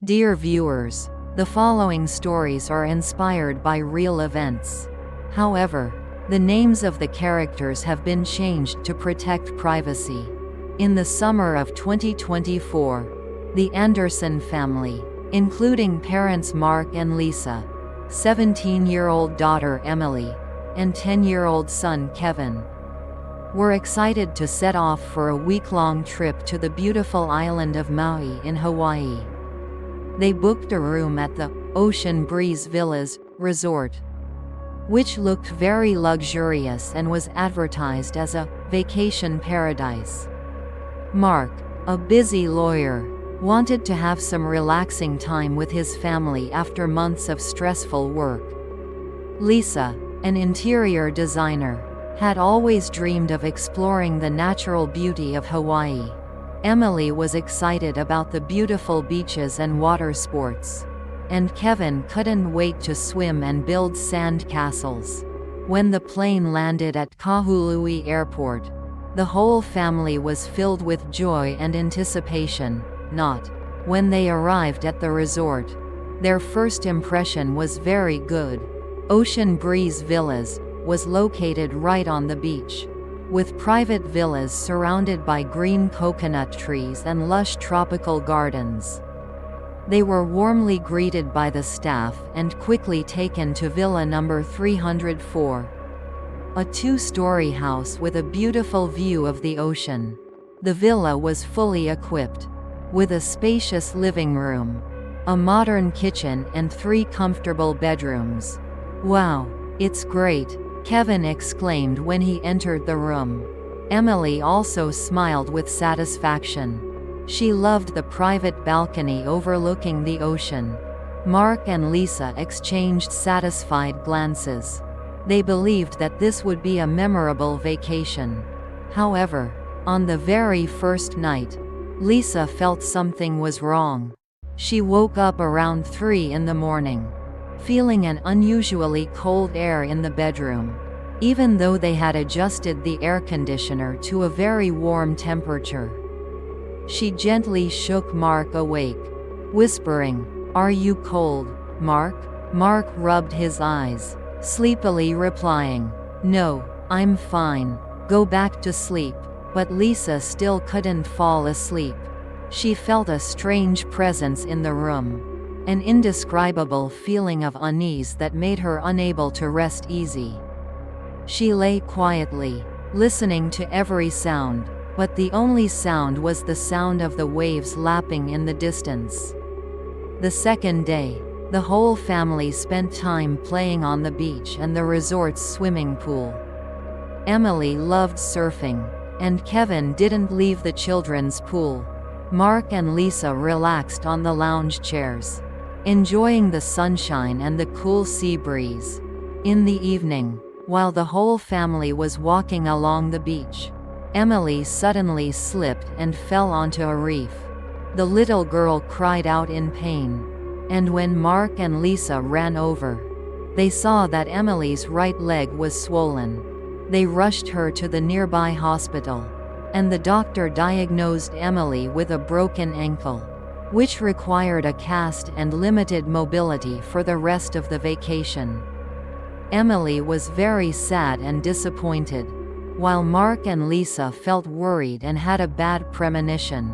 Dear viewers, the following stories are inspired by real events. However, the names of the characters have been changed to protect privacy. In the summer of 2024, the Anderson family, including parents Mark and Lisa, 17-year-old daughter Emily, and 10-year-old son Kevin, were excited to set off for a week-long trip to the beautiful island of Maui in Hawaii. They booked a room at the Ocean Breeze Villas resort, which looked very luxurious and was advertised as a vacation paradise. Mark, a busy lawyer, wanted to have some relaxing time with his family after months of stressful work. Lisa, an interior designer, had always dreamed of exploring the natural beauty of Hawaii. Emily was excited about the beautiful beaches and water sports. And Kevin couldn't wait to swim and build sand castles. When the plane landed at Kahului Airport, the whole family was filled with joy and anticipation. When they arrived at the resort, their first impression was very good. Ocean Breeze Villas was located right on the beach, with private villas surrounded by green coconut trees and lush tropical gardens. They were warmly greeted by the staff and quickly taken to Villa number 304, a two-story house with a beautiful view of the ocean. The villa was fully equipped, with a spacious living room, a modern kitchen and 3 comfortable bedrooms. "Wow, it's great," Kevin exclaimed when he entered the room. Emily also smiled with satisfaction. She loved the private balcony overlooking the ocean. Mark and Lisa exchanged satisfied glances. They believed that this would be a memorable vacation. However, on the very first night, Lisa felt something was wrong. She woke up around 3 in the morning, feeling an unusually cold air in the bedroom, even though they had adjusted the air conditioner to a very warm temperature. She gently shook Mark awake, whispering, "Are you cold, Mark?" Mark rubbed his eyes, sleepily replying, "No, I'm fine. Go back to sleep." But Lisa still couldn't fall asleep. She felt a strange presence in the room, an indescribable feeling of unease that made her unable to rest easy. She lay quietly, listening to every sound, but the only sound was the sound of the waves lapping in the distance. The second day, the whole family spent time playing on the beach and the resort's swimming pool. Emily loved surfing, and Kevin didn't leave the children's pool. Mark and Lisa relaxed on the lounge chairs, enjoying the sunshine and the cool sea breeze. In the evening, while the whole family was walking along the beach, Emily suddenly slipped and fell onto a reef. The little girl cried out in pain, and when Mark and Lisa ran over, they saw that Emily's right leg was swollen. They rushed her to the nearby hospital, and the doctor diagnosed Emily with a broken ankle, which required a cast and limited mobility for the rest of the vacation. Emily was very sad and disappointed, while Mark and Lisa felt worried and had a bad premonition.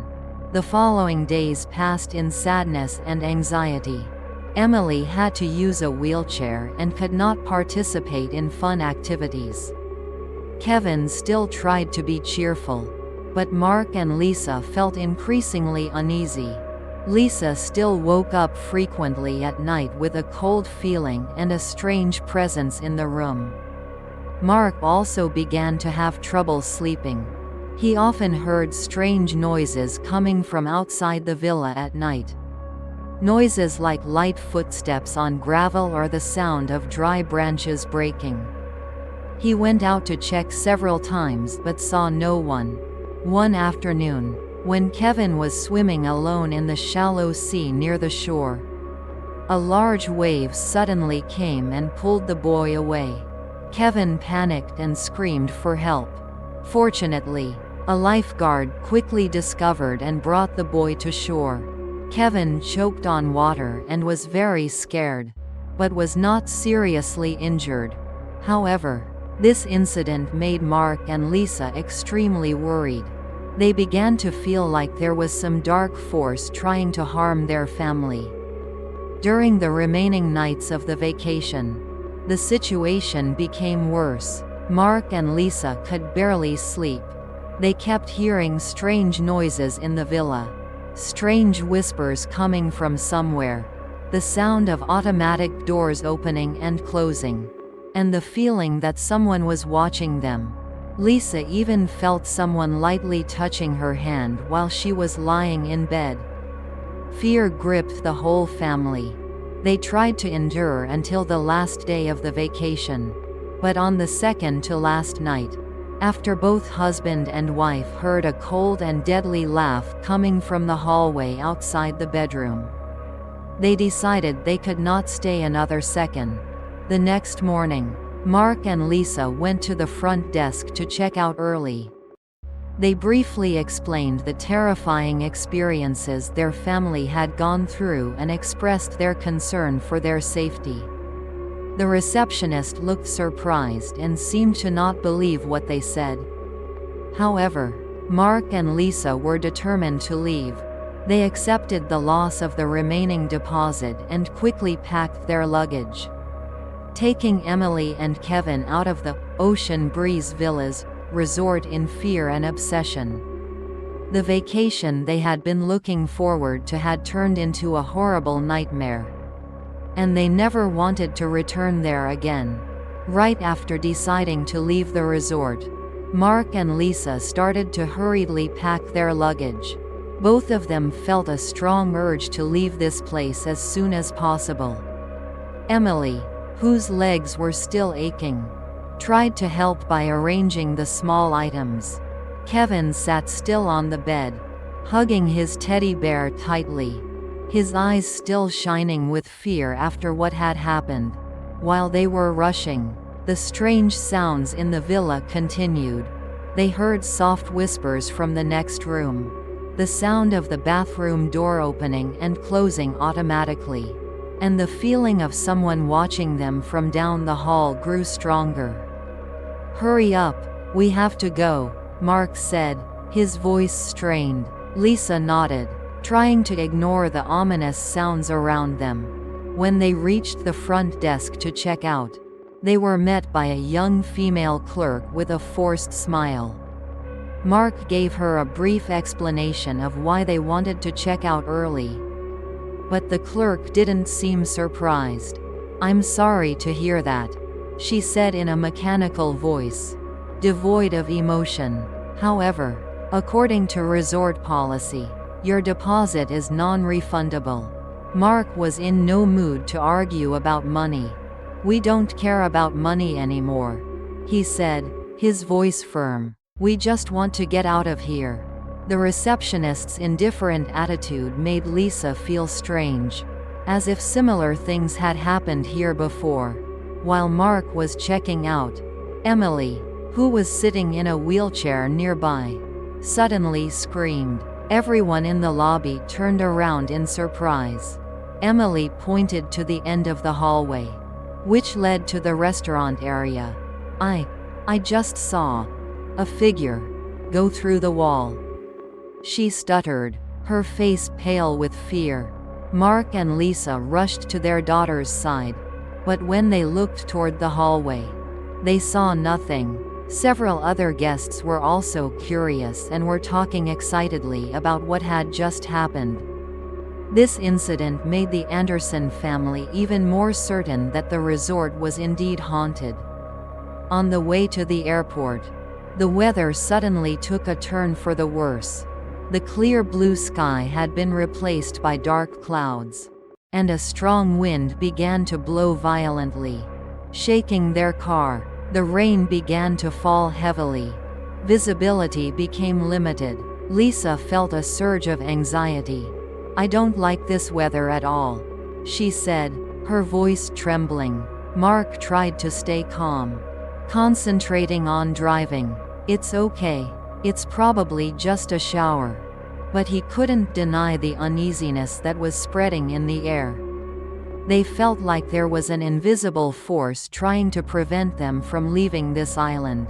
The following days passed in sadness and anxiety. Emily had to use a wheelchair and could not participate in fun activities. Kevin still tried to be cheerful, but Mark and Lisa felt increasingly uneasy. Lisa still woke up frequently at night with a cold feeling and a strange presence in the room. Mark also began to have trouble sleeping. He often heard strange noises coming from outside the villa at night. Noises like light footsteps on gravel or the sound of dry branches breaking. He went out to check several times but saw no one. One afternoon, when Kevin was swimming alone in the shallow sea near the shore, a large wave suddenly came and pulled the boy away. Kevin panicked and screamed for help. Fortunately, a lifeguard quickly discovered and brought the boy to shore. Kevin choked on water and was very scared, but was not seriously injured. However, this incident made Mark and Lisa extremely worried. They began to feel like there was some dark force trying to harm their family. During the remaining nights of the vacation, the situation became worse. Mark and Lisa could barely sleep. They kept hearing strange noises in the villa. Strange whispers coming from somewhere. The sound of automatic doors opening and closing. And the feeling that someone was watching them. Lisa even felt someone lightly touching her hand while she was lying in bed. Fear gripped the whole family. They tried to endure until the last day of the vacation. But on the second to last night, after both husband and wife heard a cold and deadly laugh coming from the hallway outside the bedroom, they decided they could not stay another second. The next morning, Mark and Lisa went to the front desk to check out early. They briefly explained the terrifying experiences their family had gone through and expressed their concern for their safety. The receptionist looked surprised and seemed to not believe what they said. However, Mark and Lisa were determined to leave. They accepted the loss of the remaining deposit and quickly packed their luggage. Taking Emily and Kevin out of the Ocean Breeze Villas resort in fear and obsession. The vacation they had been looking forward to had turned into a horrible nightmare. And they never wanted to return there again. Right after deciding to leave the resort, Mark and Lisa started to hurriedly pack their luggage. Both of them felt a strong urge to leave this place as soon as possible. Emily, whose legs were still aching, tried to help by arranging the small items. Kevin sat still on the bed, hugging his teddy bear tightly, his eyes still shining with fear after what had happened. While they were rushing, the strange sounds in the villa continued. They heard soft whispers from the next room, the sound of the bathroom door opening and closing automatically, and the feeling of someone watching them from down the hall grew stronger. "Hurry up, we have to go," Mark said, his voice strained. Lisa nodded, trying to ignore the ominous sounds around them. When they reached the front desk to check out, they were met by a young female clerk with a forced smile. Mark gave her a brief explanation of why they wanted to check out early. But the clerk didn't seem surprised. "I'm sorry to hear that," she said in a mechanical voice, devoid of emotion. "However, according to resort policy, your deposit is non-refundable." Mark was in no mood to argue about money. "We don't care about money anymore," he said, his voice firm. "We just want to get out of here." The receptionist's indifferent attitude made Lisa feel strange, as if similar things had happened here before. While Mark was checking out, Emily, who was sitting in a wheelchair nearby, suddenly screamed. Everyone in the lobby turned around in surprise. Emily pointed to the end of the hallway, which led to the restaurant area. I just saw a figure go through the wall," she stuttered, her face pale with fear. Mark and Lisa rushed to their daughter's side, but when they looked toward the hallway, they saw nothing. Several other guests were also curious and were talking excitedly about what had just happened. This incident made the Anderson family even more certain that the resort was indeed haunted. On the way to the airport, the weather suddenly took a turn for the worse. The clear blue sky had been replaced by dark clouds, and a strong wind began to blow violently, shaking their car. The rain began to fall heavily. Visibility became limited. Lisa felt a surge of anxiety. "I don't like this weather at all," she said, her voice trembling. Mark tried to stay calm, concentrating on driving. "It's okay. It's probably just a shower." but he couldn't deny the uneasiness that was spreading in the air. They felt like there was an invisible force trying to prevent them from leaving this island.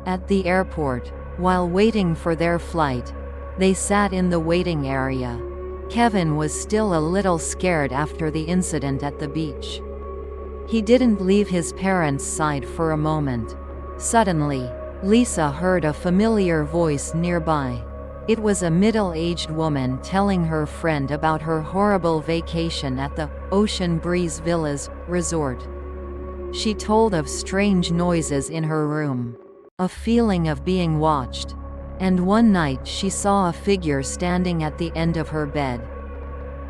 At the airport, while waiting for their flight, they sat in the waiting area. Kevin was still a little scared after the incident at the beach. He didn't leave his parents' side for a moment. Suddenly, Lisa heard a familiar voice nearby. It was a middle-aged woman telling her friend about her horrible vacation at the Ocean Breeze Villas resort. She told of strange noises in her room, a feeling of being watched, and one night she saw a figure standing at the end of her bed.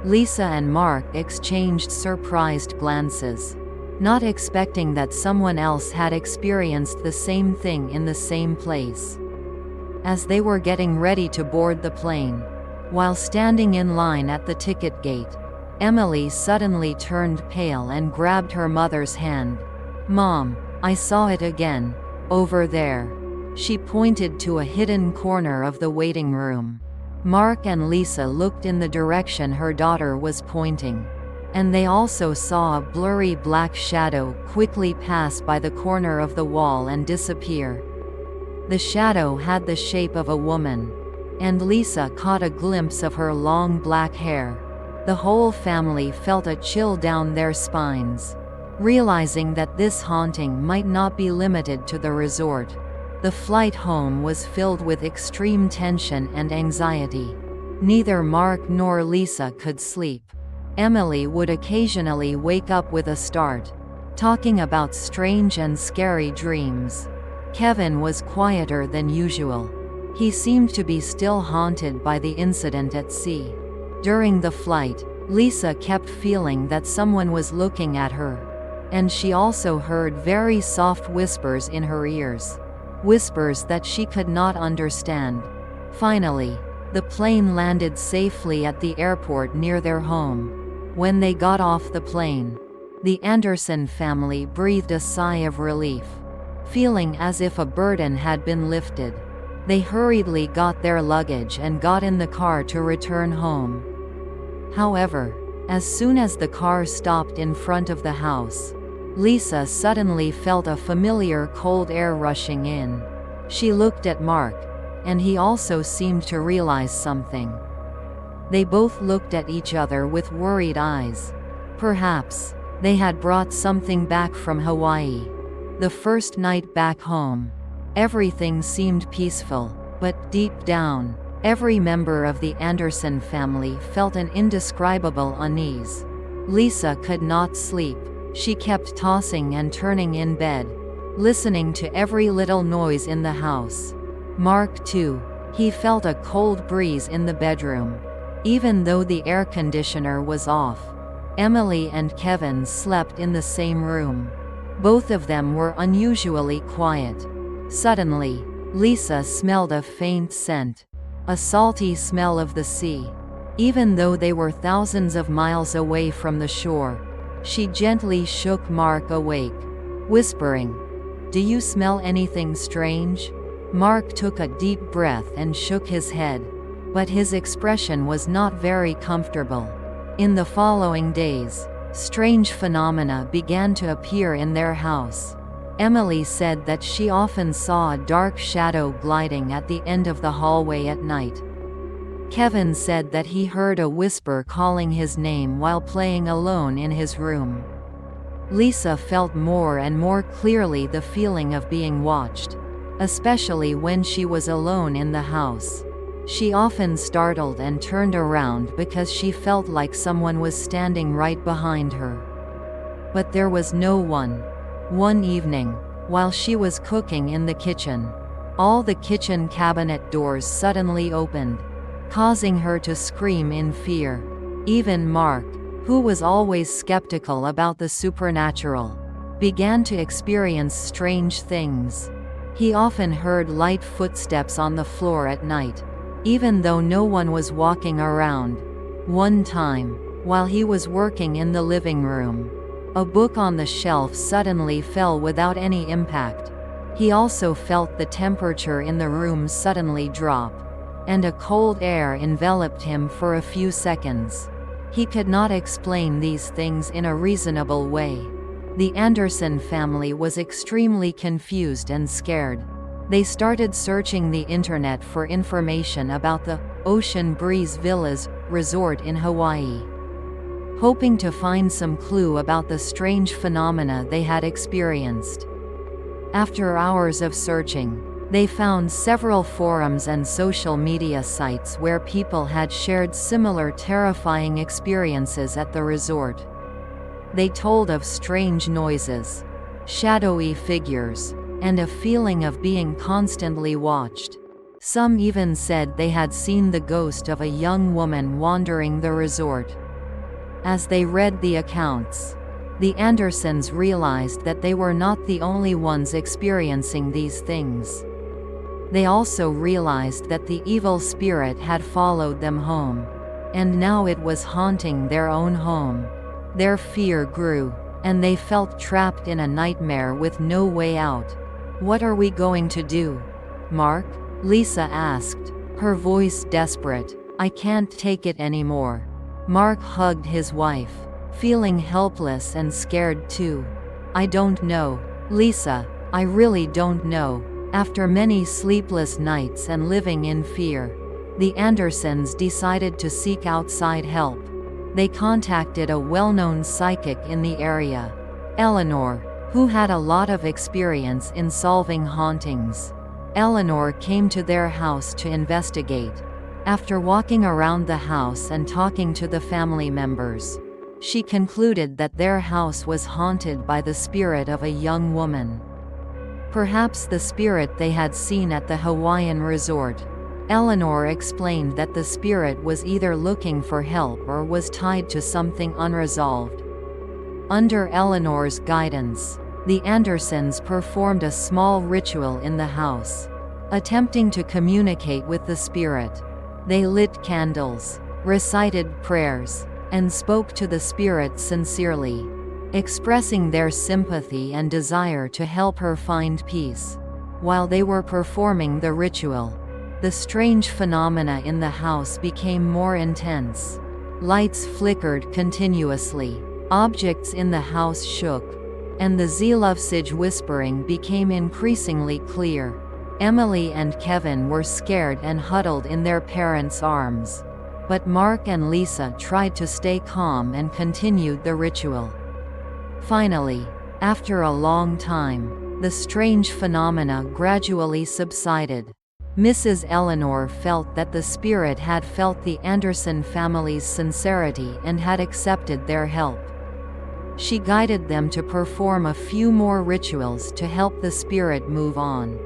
Lisa and Mark exchanged surprised glances, not expecting that someone else had experienced the same thing in the same place. As they were getting ready to board the plane, while standing in line at the ticket gate, Emily suddenly turned pale and grabbed her mother's hand. "Mom, I saw it again, over there." She pointed to a hidden corner of the waiting room. Mark and Lisa looked in the direction her daughter was pointing, and they also saw a blurry black shadow quickly pass by the corner of the wall and disappear. The shadow had the shape of a woman, and Lisa caught a glimpse of her long black hair. The whole family felt a chill down their spines, realizing that this haunting might not be limited to the resort. The flight home was filled with extreme tension and anxiety. Neither Mark nor Lisa could sleep. Emily would occasionally wake up with a start, talking about strange and scary dreams. Kevin was quieter than usual. He seemed to be still haunted by the incident at sea. During the flight, Lisa kept feeling that someone was looking at her, and she also heard very soft whispers in her ears, whispers that she could not understand. Finally, the plane landed safely at the airport near their home. When they got off the plane, the Anderson family breathed a sigh of relief, feeling as if a burden had been lifted. They hurriedly got their luggage and got in the car to return home. However, as soon as the car stopped in front of the house, Lisa suddenly felt a familiar cold air rushing in. She looked at Mark, and he also seemed to realize something. They both looked at each other with worried eyes. Perhaps they had brought something back from Hawaii. The first night back home, everything seemed peaceful, but deep down, every member of the Anderson family felt an indescribable unease. Lisa could not sleep. She kept tossing and turning in bed, listening to every little noise in the house. Mark too. He felt a cold breeze in the bedroom, even though the air conditioner was off. Emily and Kevin slept in the same room. Both of them were unusually quiet. Suddenly, Lisa smelled a faint scent, a salty smell of the sea. Even though they were thousands of miles away from the shore, she gently shook Mark awake, whispering, "Do you smell anything strange?" Mark took a deep breath and shook his head, but his expression was not very comfortable. In the following days, strange phenomena began to appear in their house. Emily said that she often saw a dark shadow gliding at the end of the hallway at night. Kevin said that he heard a whisper calling his name while playing alone in his room. Lisa felt more and more clearly the feeling of being watched, especially when she was alone in the house. She often startled and turned around because she felt like someone was standing right behind her. But there was no one. One evening, while she was cooking in the kitchen, all the kitchen cabinet doors suddenly opened, causing her to scream in fear. Even Mark, who was always skeptical about the supernatural, began to experience strange things. He often heard light footsteps on the floor at night, even though no one was walking around. One time, while he was working in the living room, a book on the shelf suddenly fell without any impact. He also felt the temperature in the room suddenly drop. and a cold air enveloped him for a few seconds. He could not explain these things in a reasonable way. The Anderson family was extremely confused and scared. They started searching the internet for information about the Ocean Breeze Villas resort in Hawaii, hoping to find some clue about the strange phenomena they had experienced. After hours of searching, they found several forums and social media sites where people had shared similar terrifying experiences at the resort. They told of strange noises, shadowy figures, and a feeling of being constantly watched. Some even said they had seen the ghost of a young woman wandering the resort. As they read the accounts, the Andersons realized that they were not the only ones experiencing these things. They also realized that the evil spirit had followed them home, and now it was haunting their own home. Their fear grew, and they felt trapped in a nightmare with no way out. "What are we going to do, Mark?" Lisa asked, her voice desperate. "I can't take it anymore." Mark hugged his wife, feeling helpless and scared too. "I don't know, Lisa, I really don't know." After many sleepless nights and living in fear, the Andersons decided to seek outside help. They contacted a well-known psychic in the area, Eleanor, who had a lot of experience in solving hauntings. Eleanor came to their house to investigate. After walking around the house and talking to the family members, she concluded that their house was haunted by the spirit of a young woman. Perhaps the spirit they had seen at the Hawaiian resort. Eleanor explained that the spirit was either looking for help or was tied to something unresolved. Under Eleanor's guidance, the Andersons performed a small ritual in the house, attempting to communicate with the spirit. They lit candles, recited prayers, and spoke to the spirit sincerely, expressing their sympathy and desire to help her find peace. While they were performing the ritual, the strange phenomena in the house became more intense. Lights flickered continuously, objects in the house shook, and the zelovsage whispering became increasingly clear. Emily and Kevin were scared and huddled in their parents' arms. But Mark and Lisa tried to stay calm and continued the ritual. Finally, after a long time, the strange phenomena gradually subsided. Mrs. Eleanor felt that the spirit had felt the Anderson family's sincerity and had accepted their help. She guided them to perform a few more rituals to help the spirit move on.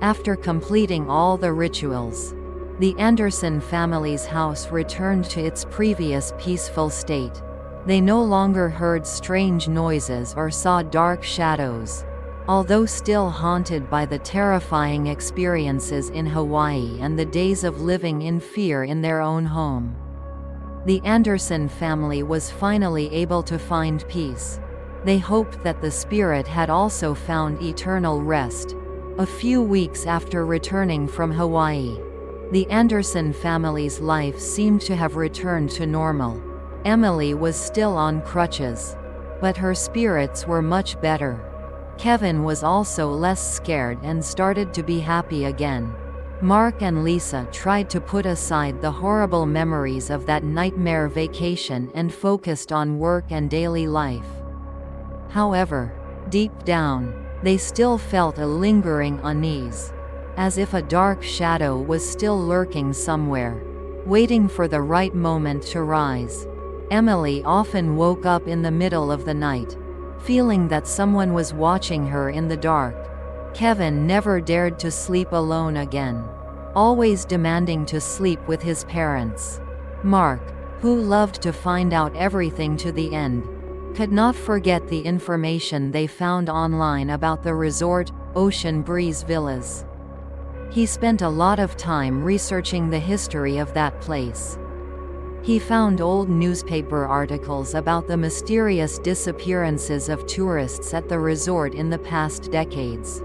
After completing all the rituals, the Anderson family's house returned to its previous peaceful state. They no longer heard strange noises or saw dark shadows. Although still haunted by the terrifying experiences in Hawaii and the days of living in fear in their own home, the Anderson family was finally able to find peace. They hoped that the spirit had also found eternal rest. A few weeks after returning from Hawaii, the Anderson family's life seemed to have returned to normal. Emily was still on crutches, but her spirits were much better. Kevin was also less scared and started to be happy again. Mark and Lisa tried to put aside the horrible memories of that nightmare vacation and focused on work and daily life. However, deep down, they still felt a lingering unease, as if a dark shadow was still lurking somewhere, waiting for the right moment to rise. Emily often woke up in the middle of the night, feeling that someone was watching her in the dark. Kevin never dared to sleep alone again, always demanding to sleep with his parents. Mark, who loved to find out everything to the end, could not forget the information they found online about the resort, Ocean Breeze Villas. He spent a lot of time researching the history of that place. He found old newspaper articles about the mysterious disappearances of tourists at the resort in the past decades.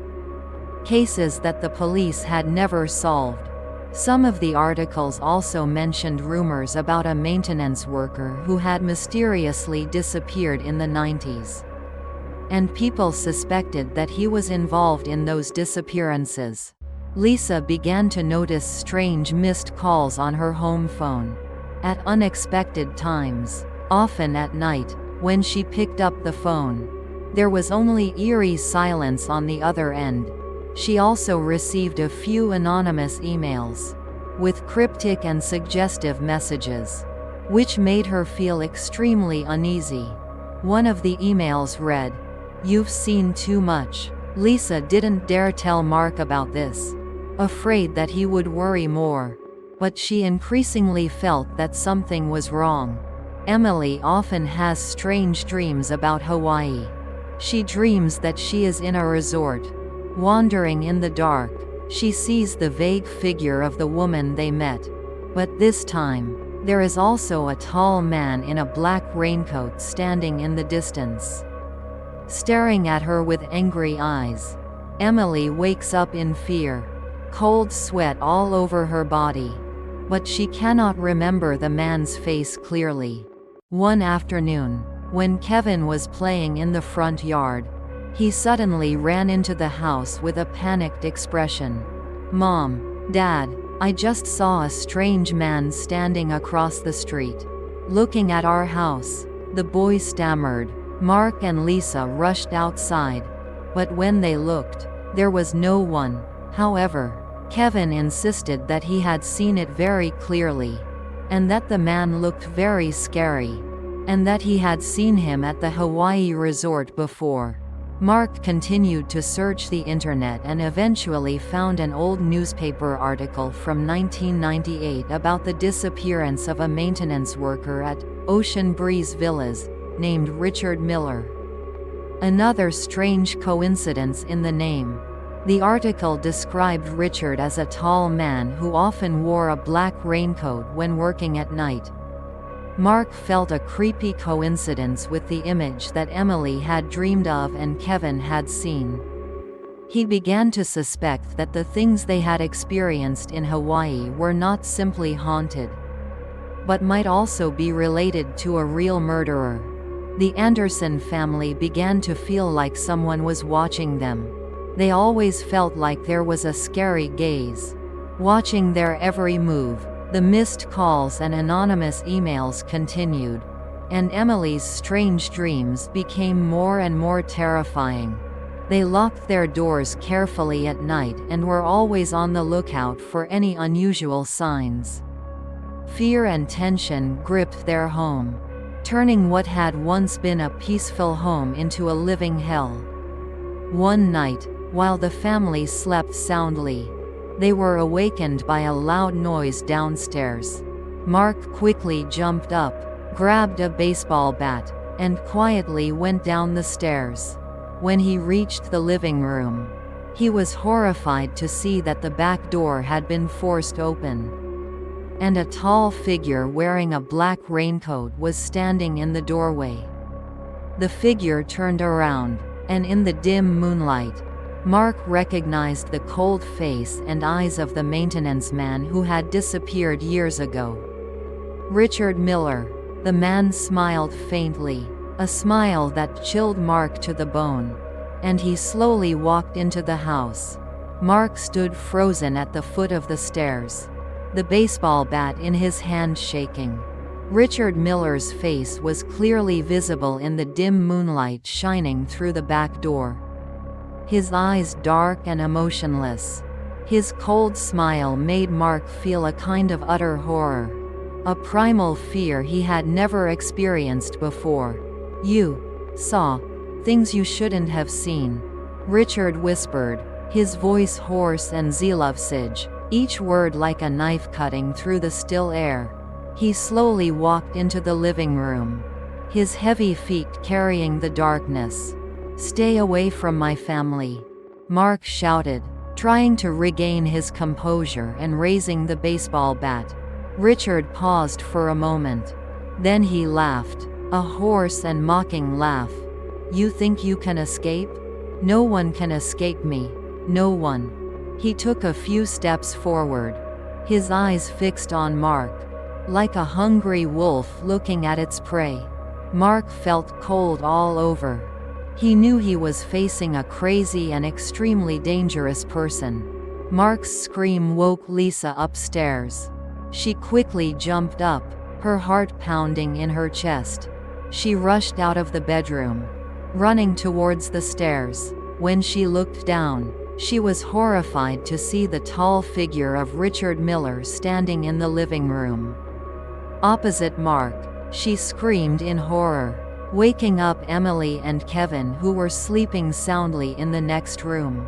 Cases that the police had never solved. Some of the articles also mentioned rumors about a maintenance worker who had mysteriously disappeared in the 90s. And people suspected that he was involved in those disappearances. Lisa began to notice strange missed calls on her home phone. At unexpected times, often at night, when she picked up the phone, there was only eerie silence on the other end. She also received a few anonymous emails with cryptic and suggestive messages, which made her feel extremely uneasy. One of the emails read, "You've seen too much." Lisa didn't dare tell Mark about this, afraid that he would worry more. But she increasingly felt that something was wrong. Emily often has strange dreams about Hawaii. She dreams that she is in a resort, wandering in the dark. She sees the vague figure of the woman they met. But this time, there is also a tall man in a black raincoat standing in the distance, staring at her with angry eyes. Emily wakes up in fear, cold sweat all over her body. But she cannot remember the man's face clearly. One afternoon, when Kevin was playing in the front yard, he suddenly ran into the house with a panicked expression. "Mom, Dad, I just saw a strange man standing across the street, looking at our house," the boy stammered. Mark and Lisa rushed outside, but when they looked, there was no one. However, Kevin insisted that he had seen it very clearly, and that the man looked very scary, and that he had seen him at the Hawaii resort before. Mark continued to search the internet and eventually found an old newspaper article from 1998 about the disappearance of a maintenance worker at Ocean Breeze Villas, named Richard Miller. Another strange coincidence in the name. The article described Richard as a tall man who often wore a black raincoat when working at night. Mark felt a creepy coincidence with the image that Emily had dreamed of and Kevin had seen. He began to suspect that the things they had experienced in Hawaii were not simply haunted, but might also be related to a real murderer. The Anderson family began to feel like someone was watching them. They always felt like there was a scary gaze watching their every move. The missed calls and anonymous emails continued, and Emily's strange dreams became more and more terrifying. They locked their doors carefully at night and were always on the lookout for any unusual signs. Fear and tension gripped their home, turning what had once been a peaceful home into a living hell. One night, while the family slept soundly, they were awakened by a loud noise downstairs. Mark quickly jumped up, grabbed a baseball bat, and quietly went down the stairs. When he reached the living room, he was horrified to see that the back door had been forced open, and a tall figure wearing a black raincoat was standing in the doorway. The figure turned around, and in the dim moonlight, Mark recognized the cold face and eyes of the maintenance man who had disappeared years ago. Richard Miller. The man smiled faintly, a smile that chilled Mark to the bone, and he slowly walked into the house. Mark stood frozen at the foot of the stairs, the baseball bat in his hand shaking. Richard Miller's face was clearly visible in the dim moonlight shining through the back door. His eyes dark and emotionless. His cold smile made Mark feel a kind of utter horror, a primal fear he had never experienced before. "You saw things you shouldn't have seen," Richard whispered, his voice hoarse and zealous, each word like a knife cutting through the still air. He slowly walked into the living room, his heavy feet carrying the darkness. "Stay away from my family," Mark shouted, trying to regain his composure and raising the baseball bat. Richard paused for a moment. Then he laughed, a hoarse and mocking laugh. "You think you can escape? No one can escape me. No one." He took a few steps forward, his eyes fixed on Mark, like a hungry wolf looking at its prey. Mark felt cold all over. He knew he was facing a crazy and extremely dangerous person. Mark's scream woke Lisa upstairs. She quickly jumped up, her heart pounding in her chest. She rushed out of the bedroom, running towards the stairs. When she looked down, she was horrified to see the tall figure of Richard Miller standing in the living room. Opposite Mark, she screamed in horror, waking up Emily and Kevin, who were sleeping soundly in the next room.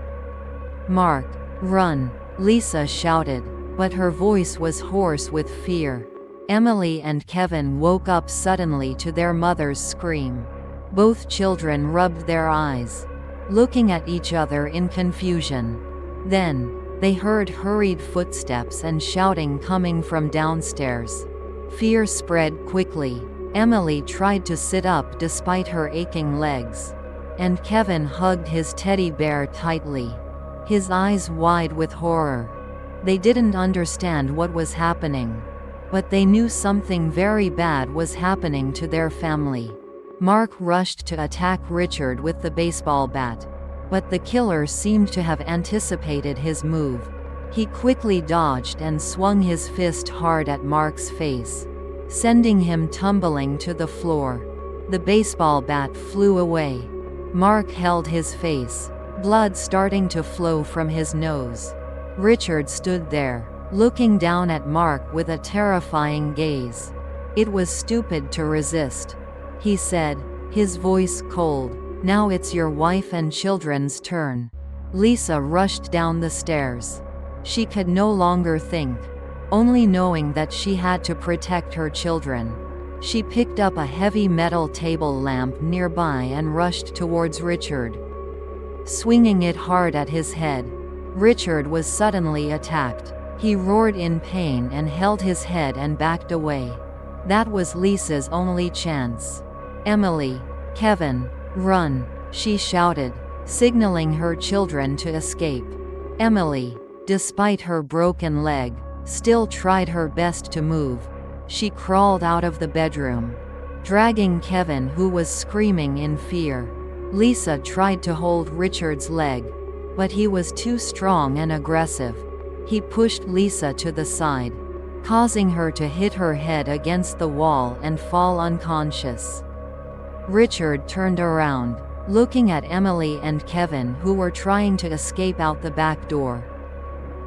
"Mark, run!" Lisa shouted, but her voice was hoarse with fear. Emily and Kevin woke up suddenly to their mother's scream. Both children rubbed their eyes, looking at each other in confusion. Then, they heard hurried footsteps and shouting coming from downstairs. Fear spread quickly. Emily tried to sit up despite her aching legs, and Kevin hugged his teddy bear tightly, his eyes wide with horror. They didn't understand what was happening, but they knew something very bad was happening to their family. Mark rushed to attack Richard with the baseball bat, but the killer seemed to have anticipated his move. He quickly dodged and swung his fist hard at Mark's face, sending him tumbling to the floor. The baseball bat flew away. Mark held his face, blood starting to flow from his nose. Richard stood there, looking down at Mark with a terrifying gaze. "It was stupid to resist," he said, his voice cold. "Now it's your wife and children's turn." Lisa rushed down the stairs. She could no longer think, only knowing that she had to protect her children. She picked up a heavy metal table lamp nearby and rushed towards Richard, swinging it hard at his head. Richard was suddenly attacked. He roared in pain and held his head and backed away. That was Lisa's only chance. "Emily, Kevin, run!" she shouted, signaling her children to escape. Emily, despite her broken leg, still tried her best to move. She crawled out of the bedroom, dragging Kevin, who was screaming in fear. Lisa tried to hold Richard's leg, but he was too strong and aggressive. He pushed Lisa to the side, causing her to hit her head against the wall and fall unconscious. Richard turned around, looking at Emily and Kevin, who were trying to escape out the back door.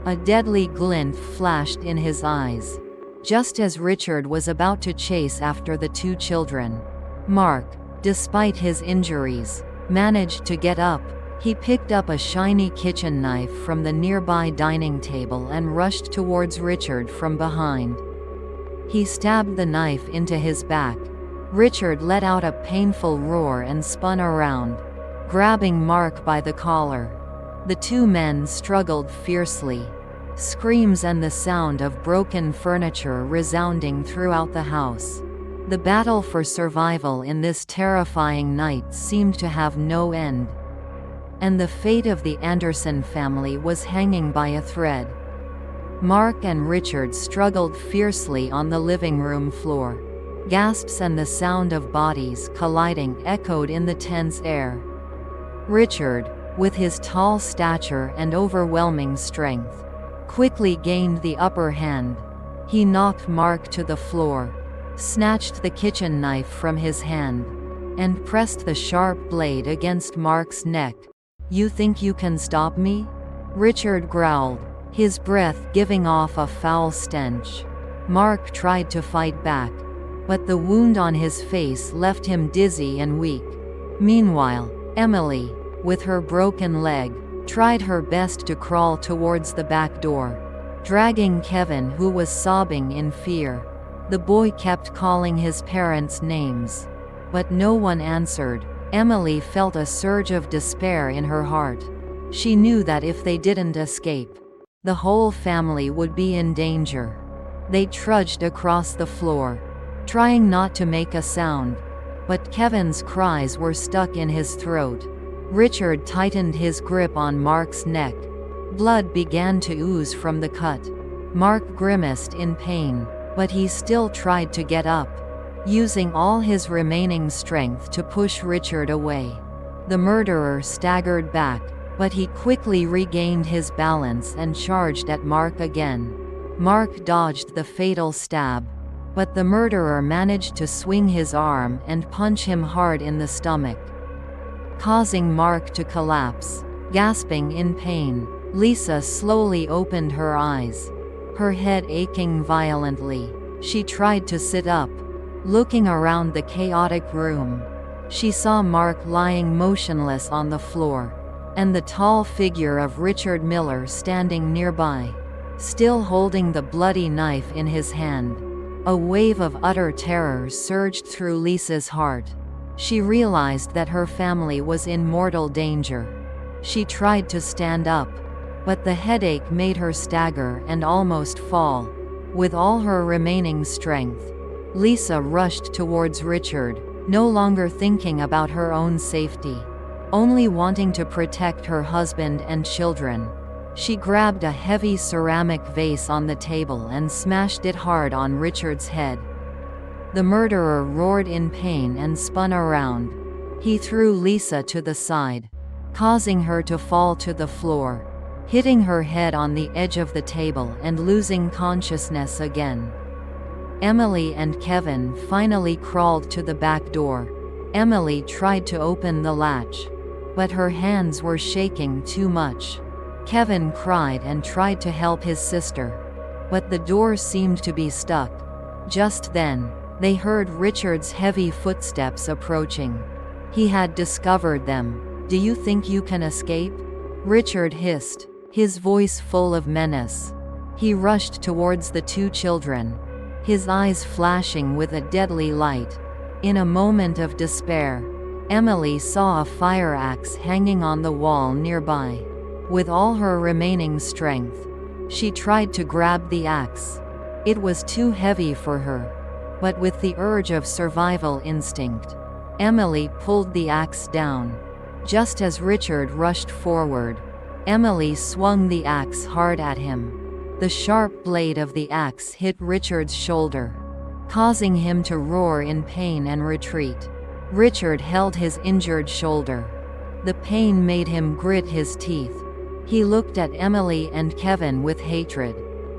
A deadly glint flashed in his eyes, just as Richard was about to chase after the two children. Mark, despite his injuries, managed to get up. He picked up a shiny kitchen knife from the nearby dining table and rushed towards Richard from behind. He stabbed the knife into his back. Richard let out a painful roar and spun around, grabbing Mark by the collar. The two men struggled fiercely, screams and the sound of broken furniture resounding throughout the house. The battle for survival in this terrifying night seemed to have no end, and the fate of the Anderson family was hanging by a thread. Mark and Richard struggled fiercely on the living room floor. Gasps and the sound of bodies colliding echoed in the tense air. Richard, with his tall stature and overwhelming strength, quickly gained the upper hand. He knocked Mark to the floor, snatched the kitchen knife from his hand, and pressed the sharp blade against Mark's neck. "You think you can stop me?" Richard growled, his breath giving off a foul stench. Mark tried to fight back, but the wound on his face left him dizzy and weak. Meanwhile, Emily, with her broken leg, tried her best to crawl towards the back door, dragging Kevin, who was sobbing in fear. The boy kept calling his parents' names, but no one answered. Emily felt a surge of despair in her heart. She knew that if they didn't escape, the whole family would be in danger. They trudged across the floor, trying not to make a sound, but Kevin's cries were stuck in his throat. Richard tightened his grip on Mark's neck. Blood began to ooze from the cut. Mark grimaced in pain, but he still tried to get up, using all his remaining strength to push Richard away. The murderer staggered back, but he quickly regained his balance and charged at Mark again. Mark dodged the fatal stab, but the murderer managed to swing his arm and punch him hard in the stomach, causing Mark to collapse. Gasping in pain, Lisa slowly opened her eyes, her head aching violently. She tried to sit up. Looking around the chaotic room, she saw Mark lying motionless on the floor, and the tall figure of Richard Miller standing nearby, still holding the bloody knife in his hand. A wave of utter terror surged through Lisa's heart. She realized that her family was in mortal danger. She tried to stand up, but the headache made her stagger and almost fall. With all her remaining strength, Lisa rushed towards Richard, no longer thinking about her own safety, only wanting to protect her husband and children. She grabbed a heavy ceramic vase on the table and smashed it hard on Richard's head. The murderer roared in pain and spun around. He threw Lisa to the side, causing her to fall to the floor, hitting her head on the edge of the table and losing consciousness again. Emily and Kevin finally crawled to the back door. Emily tried to open the latch, but her hands were shaking too much. Kevin cried and tried to help his sister, but the door seemed to be stuck. Just then, they heard Richard's heavy footsteps approaching. He had discovered them. "Do you think you can escape?" Richard hissed, his voice full of menace. He rushed towards the two children, his eyes flashing with a deadly light. In a moment of despair, Emily saw a fire axe hanging on the wall nearby. With all her remaining strength, she tried to grab the axe. It was too heavy for her, but with the urge of survival instinct, Emily pulled the axe down. Just as Richard rushed forward, Emily swung the axe hard at him. The sharp blade of the axe hit Richard's shoulder, causing him to roar in pain and retreat. Richard held his injured shoulder. The pain made him grit his teeth. He looked at Emily and Kevin with hatred.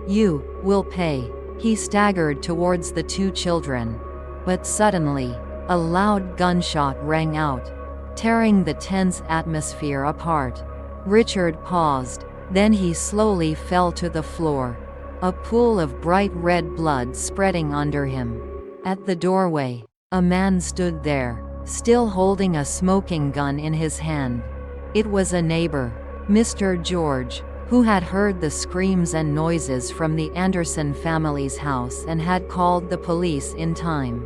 "You will pay." He staggered towards the two children, but suddenly, a loud gunshot rang out, tearing the tense atmosphere apart. Richard paused, then he slowly fell to the floor, a pool of bright red blood spreading under him. At the doorway, a man stood there, still holding a smoking gun in his hand. It was a neighbor, Mr. George, who had heard the screams and noises from the Anderson family's house and had called the police in time,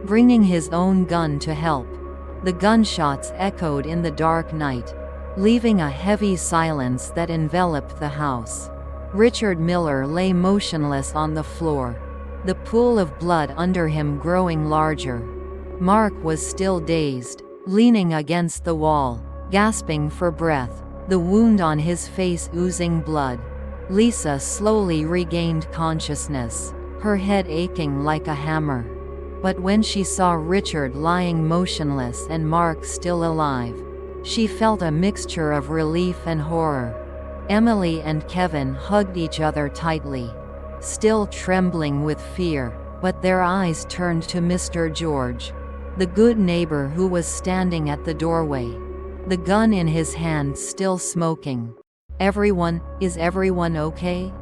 bringing his own gun to help. The gunshots echoed in the dark night, leaving a heavy silence that enveloped the house. Richard Miller lay motionless on the floor, the pool of blood under him growing larger. Mark was still dazed, leaning against the wall, gasping for breath, the wound on his face oozing blood. Lisa slowly regained consciousness, her head aching like a hammer. But when she saw Richard lying motionless and Mark still alive, she felt a mixture of relief and horror. Emily and Kevin hugged each other tightly, still trembling with fear, but their eyes turned to Mr. George, the good neighbor who was standing at the doorway, the gun in his hand still smoking. Is everyone okay?"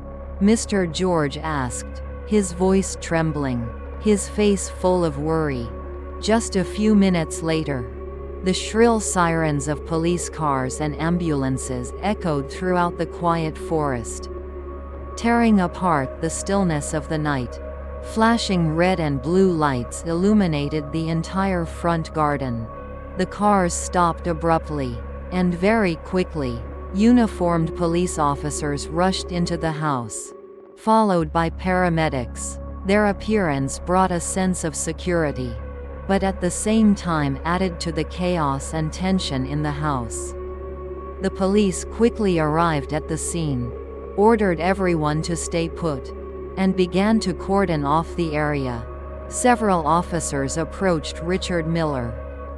Mr. George asked, his voice trembling, his face full of worry. Just a few minutes later, the shrill sirens of police cars and ambulances echoed throughout the quiet forest, tearing apart the stillness of the night. Flashing red and blue lights illuminated the entire front garden. The cars stopped abruptly, and very quickly, uniformed police officers rushed into the house, followed by paramedics. Their appearance brought a sense of security, but at the same time added to the chaos and tension in the house. The police quickly arrived at the scene. ordered everyone to stay put, and began to cordon off the area. Several officers approached Richard Miller,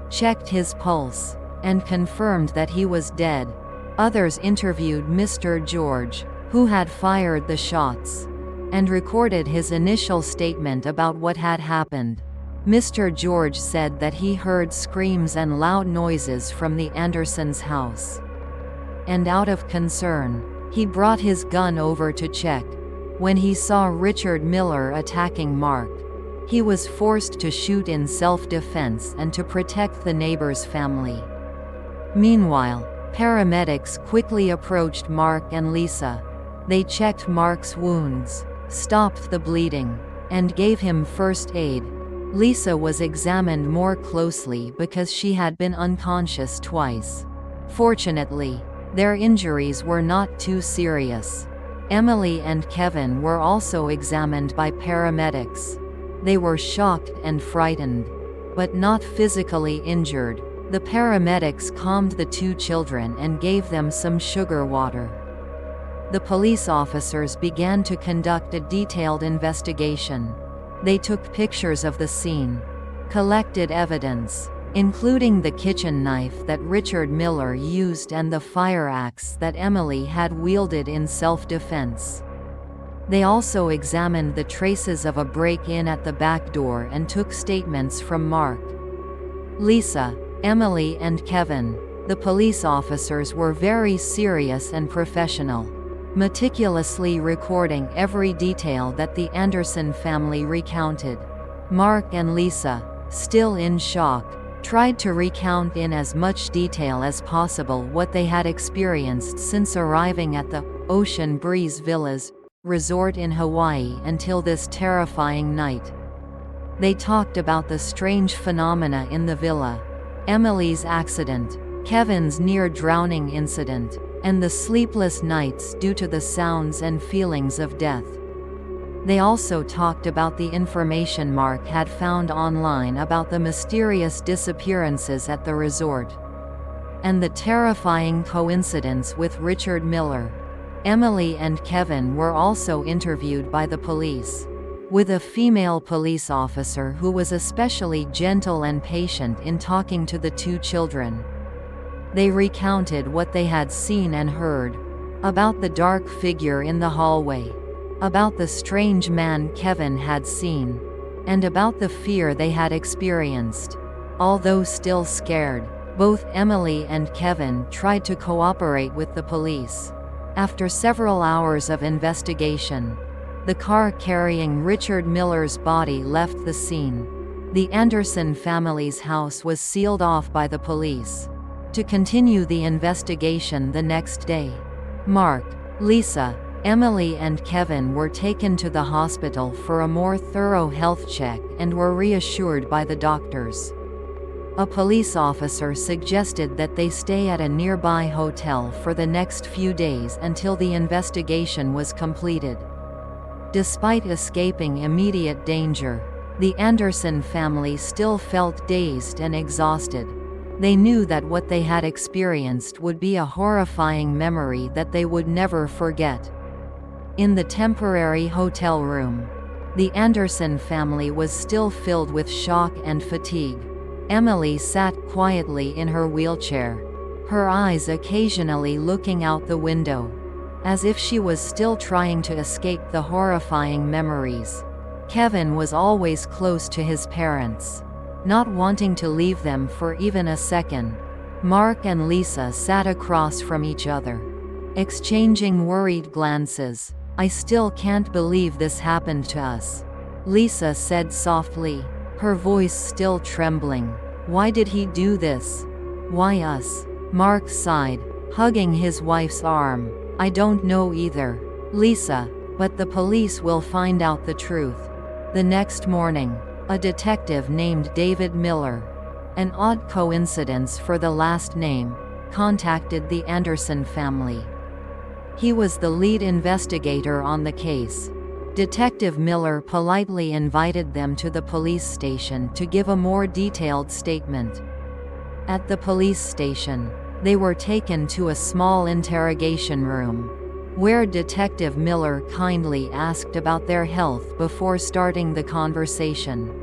checked his pulse, and confirmed that he was dead. Others interviewed Mr. George, who had fired the shots, and recorded his initial statement about what had happened. Mr. George said that he heard screams and loud noises from the Andersons' house, and out of concern, he brought his gun over to check. When he saw Richard Miller attacking Mark, he was forced to shoot in self-defense and to protect the neighbor's family. Meanwhile, paramedics quickly approached Mark and Lisa. They checked Mark's wounds, stopped the bleeding, and gave him first aid. Lisa was examined more closely because she had been unconscious twice. Fortunately, their injuries were not too serious. Emily and Kevin were also examined by paramedics. They were shocked and frightened, but not physically injured. The paramedics calmed the two children and gave them some sugar water. The police officers began to conduct a detailed investigation. They took pictures of the scene, collected evidence, including the kitchen knife that Richard Miller used and the fire axe that Emily had wielded in self-defense. They also examined the traces of a break-in at the back door and took statements from Mark, Lisa, Emily and Kevin. The police officers were very serious and professional, meticulously recording every detail that the Anderson family recounted. Mark and Lisa, still in shock, tried to recount in as much detail as possible what they had experienced since arriving at the Ocean Breeze Villas resort in Hawaii until this terrifying night. They talked about the strange phenomena in the villa, Emily's accident, Kevin's near-drowning incident, and the sleepless nights due to the sounds and feelings of death. They also talked about the information Mark had found online about the mysterious disappearances at the resort, and the terrifying coincidence with Richard Miller. Emily and Kevin were also interviewed by the police, with a female police officer who was especially gentle and patient in talking to the two children. They recounted what they had seen and heard, about the dark figure in the hallway, about the strange man Kevin had seen, and about the fear they had experienced. Although still scared, both Emily and Kevin tried to cooperate with the police. After several hours of investigation, the car carrying Richard Miller's body left the scene. The Anderson family's house was sealed off by the police to continue the investigation the next day. Mark, Lisa, Emily and Kevin were taken to the hospital for a more thorough health check and were reassured by the doctors. A police officer suggested that they stay at a nearby hotel for the next few days until the investigation was completed. Despite escaping immediate danger, the Anderson family still felt dazed and exhausted. They knew that what they had experienced would be a horrifying memory that they would never forget. In the temporary hotel room, the Anderson family was still filled with shock and fatigue. Emily sat quietly in her wheelchair, her eyes occasionally looking out the window, as if she was still trying to escape the horrifying memories. Kevin was always close to his parents, not wanting to leave them for even a second. Mark and Lisa sat across from each other, exchanging worried glances. "I still can't believe this happened to us," Lisa said softly, her voice still trembling. "Why did he do this? Why us?" Mark sighed, hugging his wife's arm. "I don't know either, Lisa, but the police will find out the truth." The next morning, a detective named David Miller, an odd coincidence for the last name, contacted the Anderson family. He was the lead investigator on the case. Detective Miller politely invited them to the police station to give a more detailed statement. At the police station, they were taken to a small interrogation room. where Detective Miller kindly asked about their health before starting the conversation.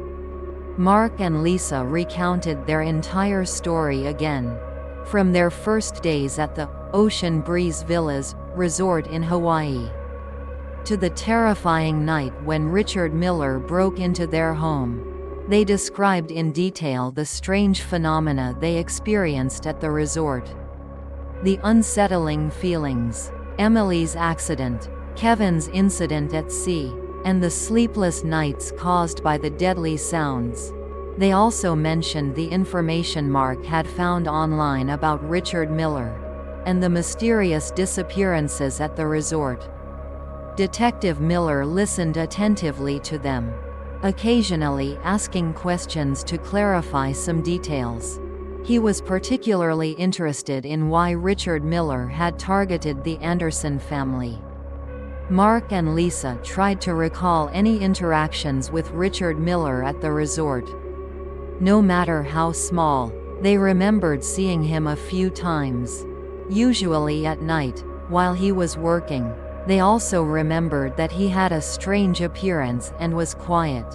Mark and Lisa recounted their entire story again. From their first days at the Ocean Breeze Villas resort in Hawaii, to the terrifying night when Richard Miller broke into their home. They described in detail the strange phenomena they experienced at the resort. The unsettling feelings, Emily's accident, Kevin's incident at sea, and the sleepless nights caused by the deadly sounds. They also mentioned the information Mark had found online about Richard Miller, and the mysterious disappearances at the resort. Detective Miller listened attentively to them, occasionally asking questions to clarify some details. He was particularly interested in why Richard Miller had targeted the Anderson family. Mark and Lisa tried to recall any interactions with Richard Miller at the resort. No matter how small, they remembered seeing him a few times, usually at night, while he was working. They also remembered that he had a strange appearance and was quiet.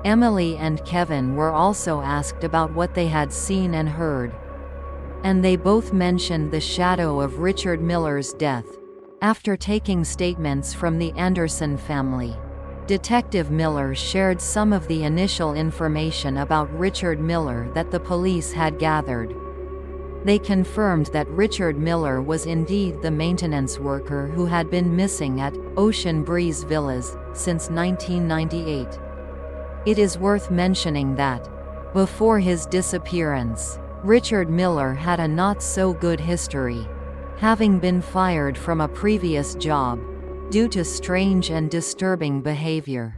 Emily and Kevin were also asked about what they had seen and heard, and they both mentioned the shadow of Richard Miller's death. After taking statements from the Anderson family, Detective Miller shared some of the initial information about Richard Miller that the police had gathered. They confirmed that Richard Miller was indeed the maintenance worker who had been missing at Ocean Breeze Villas since 1998. It is worth mentioning that, before his disappearance, Richard Miller had a not-so-good history, having been fired from a previous job due to strange and disturbing behavior.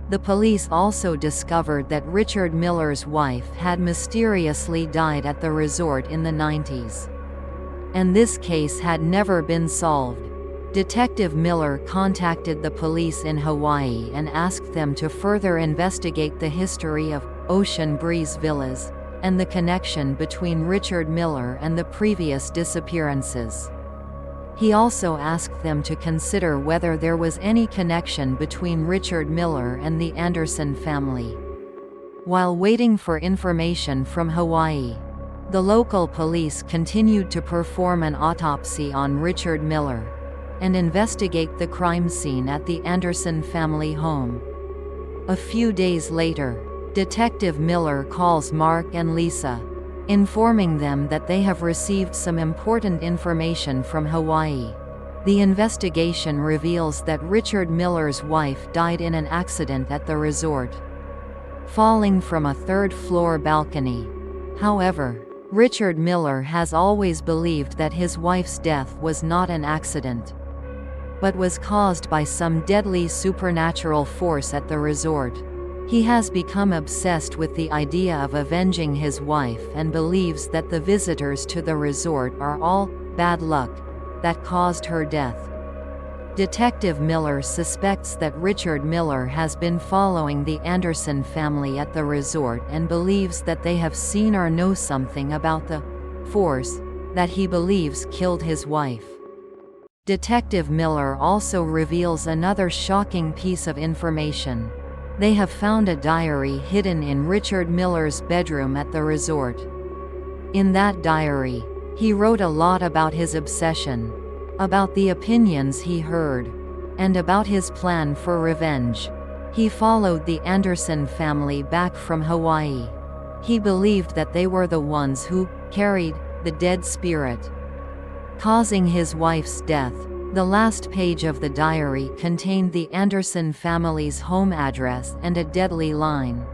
The police also discovered that Richard Miller's wife had mysteriously died at the resort in the 90s. And this case had never been solved. Detective Miller contacted the police in Hawaii and asked them to further investigate the history of Ocean Breeze Villas, and the connection between Richard Miller and the previous disappearances. He also asked them to consider whether there was any connection between Richard Miller and the Anderson family. While waiting for information from Hawaii, the local police continued to perform an autopsy on Richard Miller and investigate the crime scene at the Anderson family home. A few days later, Detective Miller calls Mark and Lisa, informing them that they have received some important information from Hawaii. The investigation reveals that Richard Miller's wife died in an accident at the resort, falling from a third-floor balcony. However, Richard Miller has always believed that his wife's death was not an accident, but was caused by some deadly supernatural force at the resort. He has become obsessed with the idea of avenging his wife and believes that the visitors to the resort are all bad luck that caused her death. Detective Miller suspects that Richard Miller has been following the Anderson family at the resort and believes that they have seen or know something about the force that he believes killed his wife. Detective Miller also reveals another shocking piece of information. They have found a diary hidden in Richard Miller's bedroom at the resort. In that diary, he wrote a lot about his obsession, about the opinions he heard, and about his plan for revenge. He followed the Anderson family back from Hawaii. He believed that they were the ones who carried the dead spirit, causing his wife's death. The last page of the diary contained the Anderson family's home address and a deadly line: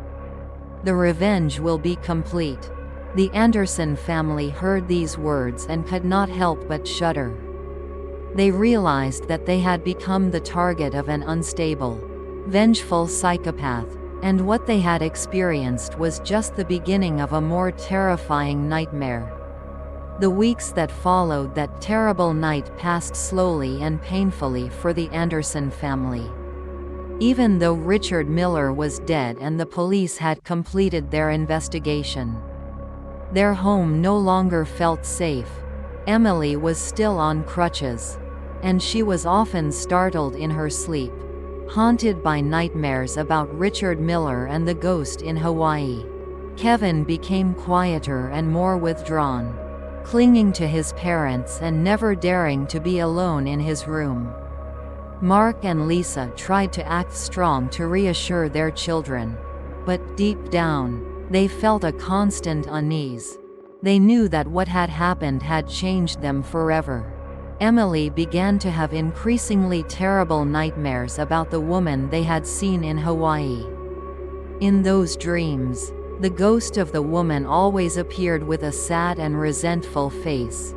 "The revenge will be complete." The Anderson family heard these words and could not help but shudder. They realized that they had become the target of an unstable, vengeful psychopath, and what they had experienced was just the beginning of a more terrifying nightmare. The weeks that followed that terrible night passed slowly and painfully for the Anderson family. Even though Richard Miller was dead and the police had completed their investigation, their home no longer felt safe. Emily was still on crutches. and she was often startled in her sleep, haunted by nightmares about Richard Miller and the ghost in Hawaii. Kevin became quieter and more withdrawn, clinging to his parents and never daring to be alone in his room. Mark and Lisa tried to act strong to reassure their children, but deep down, they felt a constant unease. They knew that what had happened had changed them forever. Emily began to have increasingly terrible nightmares about the woman they had seen in Hawaii. In those dreams, the ghost of the woman always appeared with a sad and resentful face.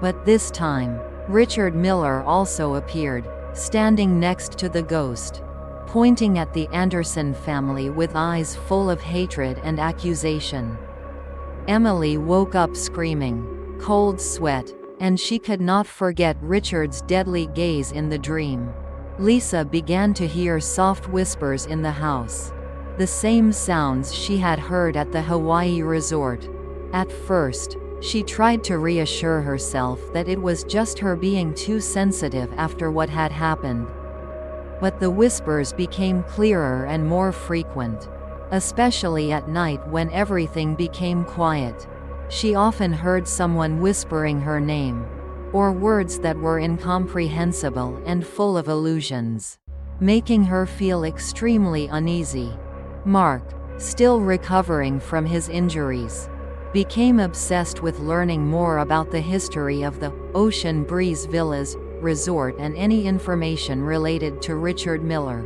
But this time, Richard Miller also appeared, standing next to the ghost, pointing at the Anderson family with eyes full of hatred and accusation. Emily woke up screaming, cold sweat, and she could not forget Richard's deadly gaze in the dream. Lisa began to hear soft whispers in the house, the same sounds she had heard at the Hawaii resort. At first, she tried to reassure herself that it was just her being too sensitive after what had happened. But the whispers became clearer and more frequent, especially at night when everything became quiet. She often heard someone whispering her name, or words that were incomprehensible and full of illusions, making her feel extremely uneasy. Mark, still recovering from his injuries, became obsessed with learning more about the history of the Ocean Breeze Villas resort and any information related to Richard Miller.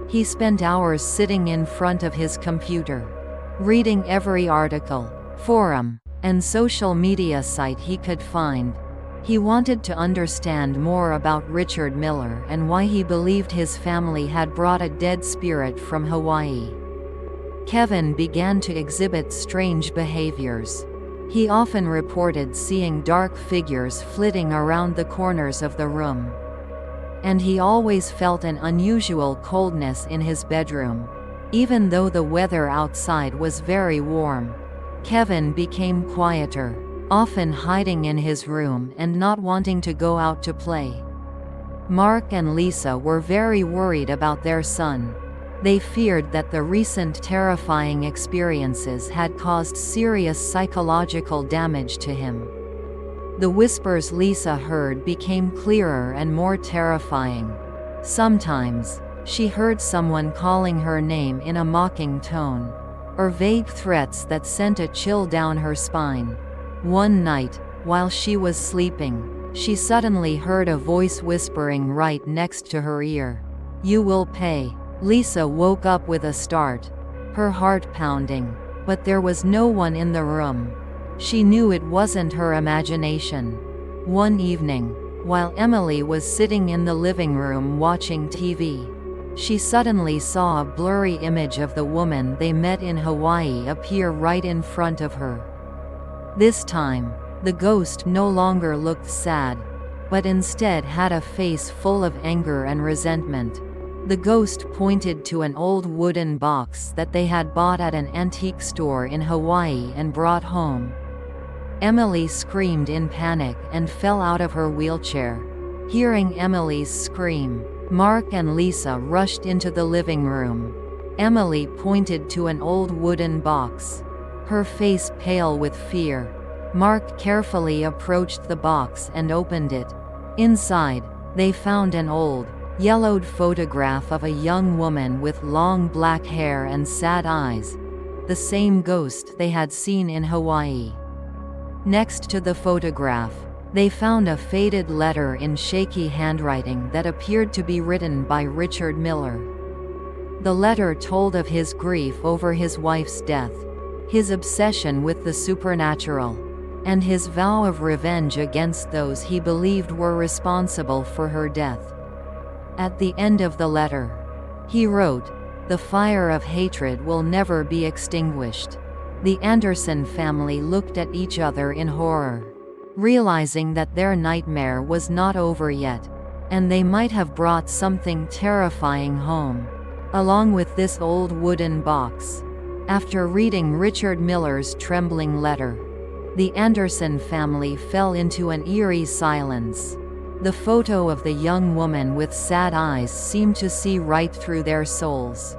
He spent hours sitting in front of his computer, reading every article, forum, and social media site he could find. He wanted to understand more about Richard Miller and why he believed his family had brought a dead spirit from Hawaii. Kevin began to exhibit strange behaviors. He often reported seeing dark figures flitting around the corners of the room. And he always felt an unusual coldness in his bedroom, even though the weather outside was very warm. Kevin became quieter, often hiding in his room and not wanting to go out to play. Mark and Lisa were very worried about their son. They feared that the recent terrifying experiences had caused serious psychological damage to him. The whispers Lisa heard became clearer and more terrifying. Sometimes, she heard someone calling her name in a mocking tone, or vague threats that sent a chill down her spine. One night, while she was sleeping, she suddenly heard a voice whispering right next to her ear, "You will pay." Lisa woke up with a start, her heart pounding, but there was no one in the room. She knew it wasn't her imagination. One evening, while Emily was sitting in the living room watching TV, she suddenly saw a blurry image of the woman they met in Hawaii appear right in front of her. This time, the ghost no longer looked sad, but instead had a face full of anger and resentment. The ghost pointed to an old wooden box that they had bought at an antique store in Hawaii and brought home. Emily screamed in panic and fell out of her wheelchair. Hearing Emily's scream, Mark and Lisa rushed into the living room. Emily pointed to an old wooden box, her face pale with fear. Mark carefully approached the box and opened it. Inside, they found an old, yellowed photograph of a young woman with long black hair and sad eyes, the same ghost they had seen in Hawaii. Next to the photograph, they found a faded letter in shaky handwriting that appeared to be written by Richard Miller. The letter told of his grief over his wife's death, his obsession with the supernatural, and his vow of revenge against those he believed were responsible for her death. At the end of the letter, he wrote, "The fire of hatred will never be extinguished." The Anderson family looked at each other in horror, realizing that their nightmare was not over yet, and they might have brought something terrifying home, along with this old wooden box. After reading Richard Miller's trembling letter, the Anderson family fell into an eerie silence. The photo of the young woman with sad eyes seemed to see right through their souls.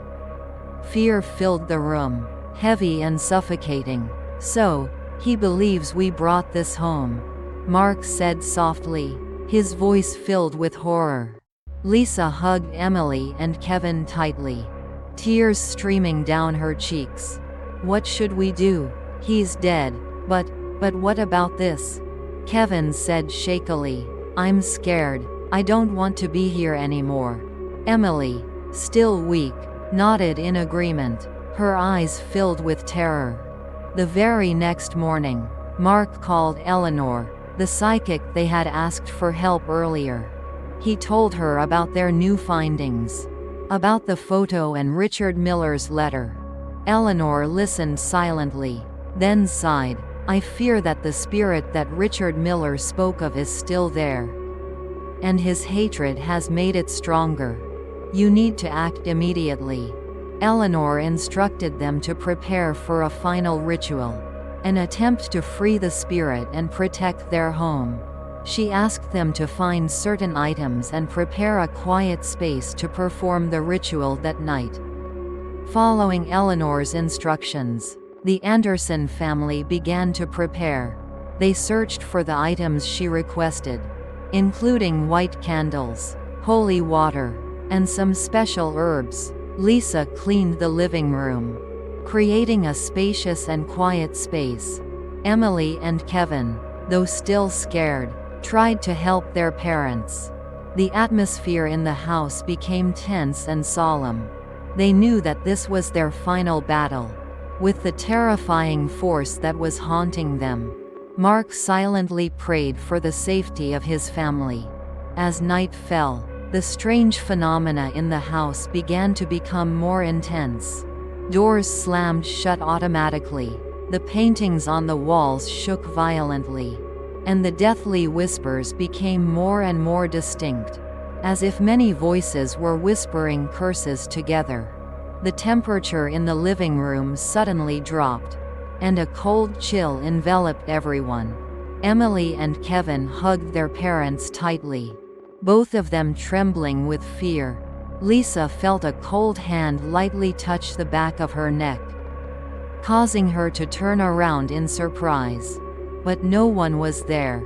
Fear filled the room, heavy and suffocating. "So, he believes we brought this home," Mark said softly, his voice filled with horror. Lisa hugged Emily and Kevin tightly, tears streaming down her cheeks. "What should we do? He's dead, but what about this?" Kevin said shakily. "I'm scared. I don't want to be here anymore." Emily, still weak, nodded in agreement, her eyes filled with terror. The very next morning, Mark called Eleanor, the psychic they had asked for help earlier. He told her about their new findings, about the photo and Richard Miller's letter. Eleanor listened silently, then sighed. "I fear that the spirit that Richard Miller spoke of is still there. And his hatred has made it stronger. You need to act immediately." Eleanor instructed them to prepare for a final ritual, an attempt to free the spirit and protect their home. She asked them to find certain items and prepare a quiet space to perform the ritual that night. Following Eleanor's instructions, the Anderson family began to prepare. They searched for the items she requested, including white candles, holy water, and some special herbs. Lisa cleaned the living room, creating a spacious and quiet space. Emily and Kevin, though still scared, tried to help their parents. The atmosphere in the house became tense and solemn. They knew that this was their final battle with the terrifying force that was haunting them. Mark silently prayed for the safety of his family. As night fell, the strange phenomena in the house began to become more intense. Doors slammed shut automatically, the paintings on the walls shook violently, and the deathly whispers became more and more distinct, as if many voices were whispering curses together. The temperature in the living room suddenly dropped, and a cold chill enveloped everyone. Emily and Kevin hugged their parents tightly, both of them trembling with fear. Lisa felt a cold hand lightly touch the back of her neck, causing her to turn around in surprise. But no one was there.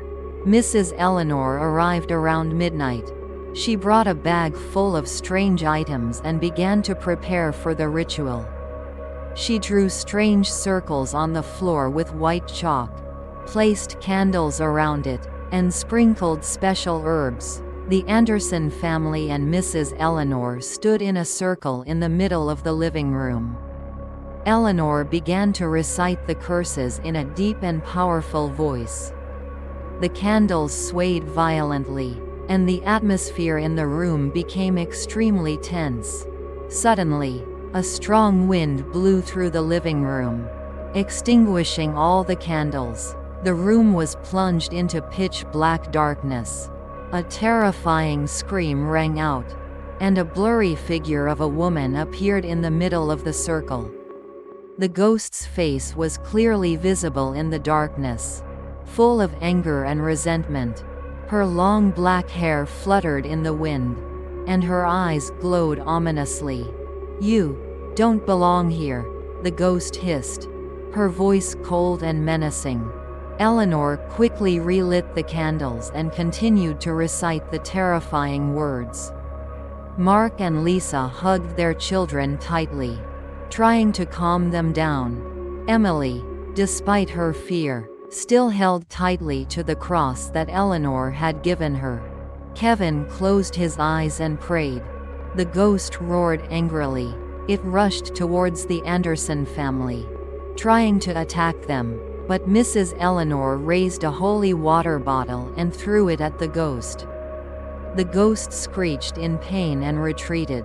Mrs. Eleanor arrived around midnight. She brought a bag full of strange items and began to prepare for the ritual. She drew strange circles on the floor with white chalk, placed candles around it, and sprinkled special herbs. The Anderson family and Mrs. Eleanor stood in a circle in the middle of the living room. Eleanor began to recite the curses in a deep and powerful voice. The candles swayed violently, and the atmosphere in the room became extremely tense. Suddenly, a strong wind blew through the living room, extinguishing all the candles. The room was plunged into pitch-black darkness. A terrifying scream rang out, and a blurry figure of a woman appeared in the middle of the circle. The ghost's face was clearly visible in the darkness, full of anger and resentment. Her long black hair fluttered in the wind, and her eyes glowed ominously. "You don't belong here," the ghost hissed, her voice cold and menacing. Eleanor quickly relit the candles and continued to recite the terrifying words. Mark and Lisa hugged their children tightly, trying to calm them down. Emily, despite her fear, still held tightly to the cross that Eleanor had given her. Kevin closed his eyes and prayed. The ghost roared angrily. It rushed towards the Anderson family, trying to attack them, but Mrs. Eleanor raised a holy water bottle and threw it at the ghost. The ghost screeched in pain and retreated.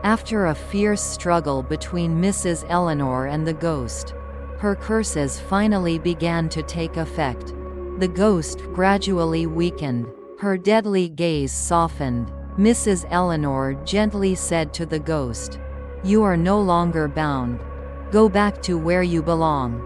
After a fierce struggle between Mrs. Eleanor and the ghost, her curses finally began to take effect. The ghost gradually weakened, her deadly gaze softened. Mrs. Eleanor gently said to the ghost, "You are no longer bound. Go back to where you belong.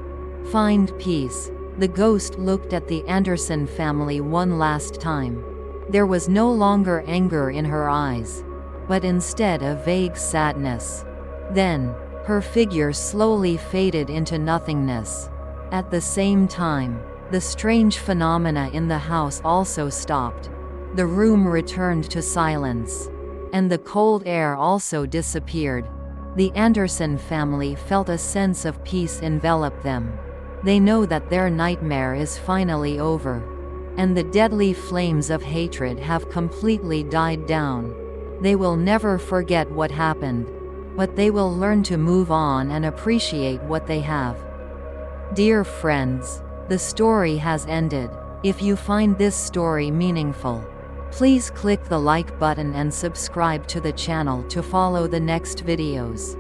Find peace." The ghost looked at the Anderson family one last time, There was no longer anger in her eyes, but instead a vague sadness. Then, her figure slowly faded into nothingness. At the same time, the strange phenomena in the house also stopped. The room returned to silence. And the cold air also disappeared. The Anderson family felt a sense of peace envelop them. They know that their nightmare is finally over. And the deadly flames of hatred have completely died down. They will never forget what happened. But they will learn to move on and appreciate what they have. Dear friends, the story has ended. If you find this story meaningful, please click the like button and subscribe to the channel to follow the next videos.